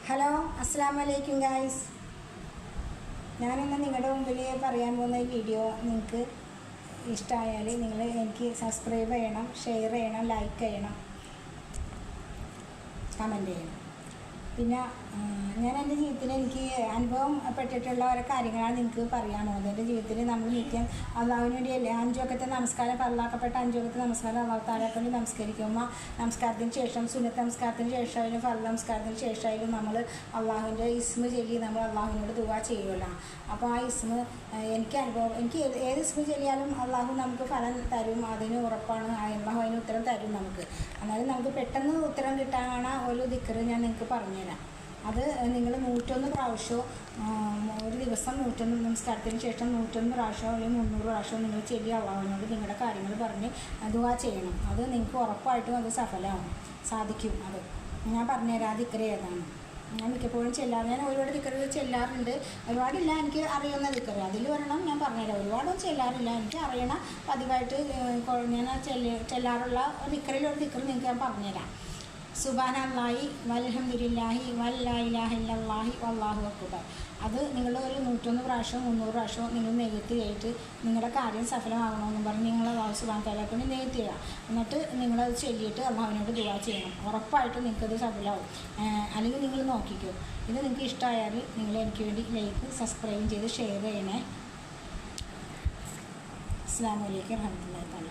Hello, അസ്സലാമു അലൈക്കും guys. ഞാനിന്ന് നിങ്ങളുടെ മുമ്പിൽ പറയാൻ പോകുന്ന വീഡിയോ നിങ്ങൾക്ക് ഇഷ്ടമായാൽ നിങ്ങൾ എനിക്ക് സബ്സ്ക്രൈബ് ചെയ്യണം, ഷെയർ ചെയ്യണം, ലൈക്ക് ചെയ്യണം, കമൻറ്റ് ചെയ്യണം. പിന്നെ ഞാൻ എൻ്റെ ജീവിതത്തിൽ എനിക്ക് അനുഭവം പെട്ടിട്ടുള്ള ഓരോ കാര്യങ്ങളാണ് നിങ്ങൾക്ക് പറയാൻ പോകുന്നത്. എൻ്റെ ജീവിതത്തിൽ നമ്മൾ നിത്യം അള്ളാഹുവിന് വേണ്ടിയല്ലേ 5 വഖത്തെ നമസ്കാരം, ഫർളാക്കപ്പെട്ട 5 വഖത്തെ നമസ്കാരം അള്ളാഹു തആലയെ കൊണ്ട് നമസ്കരിക്കുമ്പോൾ നമസ്കാരത്തിന് ശേഷം സുന്നത്ത് നമസ്കാരത്തിന് ശേഷമായാലും ഫർള് നമസ്കാരത്തിന് ശേഷമായാലും നമ്മൾ അള്ളാഹുവിൻ്റെ ഇസ്മ ചൊല്ലി നമ്മൾ അള്ളാഹുവിനോട് ദുആ ചെയ്യുമല്ലോ. അപ്പോൾ ആ ഇസ്മ എനിക്ക് ഏത് ഇസ്മ ചൊല്ലിയാലും അള്ളാഹു നമുക്ക് ഫലം തരും, അതിന് ഉറപ്പാണ്. അള്ളാഹു അതിന് ഉത്തരം തരും നമുക്ക്. എന്നാലും നമുക്ക് പെട്ടെന്ന് ഉത്തരം കിട്ടാനാണ് ഒരു ദിക്ർ ഞാൻ നിങ്ങൾക്ക് പറഞ്ഞുതരാം. അത് നിങ്ങൾ 101 പ്രാവശ്യമോ ഒരു ദിവസം 101 നമസ്കാരത്തിന് ശേഷം 101 പ്രാവശ്യമോ അല്ലെങ്കിൽ 300 പ്രാവശ്യമോ നിങ്ങൾ ചൊല്ലി അള്ളാഹുവിനോട് നിങ്ങളുടെ കാര്യങ്ങൾ പറഞ്ഞ് ദുആ ചെയ്യണം. അത് നിങ്ങൾക്ക് ഉറപ്പായിട്ടും അത് സഫലമാവും, സാധിക്കും. അത് ഞാൻ പറഞ്ഞുതരാം. ദിക്ർ ഏതാണ് ഞാൻ മിക്കപ്പോഴും ഞാൻ ഒരുപാട് ദിക്റുകൾ ചെല്ലാറുണ്ട്. ഒരുപാടില്ല, എനിക്ക് അറിയുന്ന ദിക്ർ അതിൽ ഒരെണ്ണം ഞാൻ പറഞ്ഞുതരാം. ഒരുപാടൊന്നും ചെല്ലാറില്ല, എനിക്ക് അറിയണ പതിവായിട്ട് ഞാൻ ചെല്ലാറുള്ള ദിക്റിലൊരു ദിക്ർ നിങ്ങൾക്ക് ഞാൻ പറഞ്ഞുതരാം. സുബ്ഹാനല്ലാഹി വൽഹംദുലില്ലാഹി വല്ലാ ഇലാഹ ഇല്ലല്ലാഹി വല്ലാഹു അക്ബർ. അത് നിങ്ങൾ ഒരു 101 പ്രാവശ്യം 300 പ്രാവശ്യം നിങ്ങൾ നെയ്യത്ത് ചെയ്തിട്ട് നിങ്ങളുടെ കാര്യം സഫലമാകണമെന്നും പറഞ്ഞ് നിങ്ങൾ അല്ലാഹു സുബ്ഹാനഹു വ തആലയെ കൊണ്ട് നെയ്യത്ത് ചെയ്യുക. എന്നിട്ട് നിങ്ങളത് ചൊല്ലിയിട്ട് അള്ളാഹുവിനോട് ദുആ ചെയ്യണം. ഉറപ്പായിട്ടും നിങ്ങൾക്കത് സഫലമാവും. അല്ലെങ്കിൽ നിങ്ങൾ നോക്കിക്കോ. ഇത് നിങ്ങൾക്ക് ഇഷ്ടമായാൽ നിങ്ങൾ എനിക്ക് വേണ്ടി ലൈക്ക് സബ്സ്ക്രൈബും ചെയ്ത് ഷെയർ ചെയ്യണേ. അസ്സലാമു അലൈക്കും വറഹ്മത്തുള്ളാഹി തആല.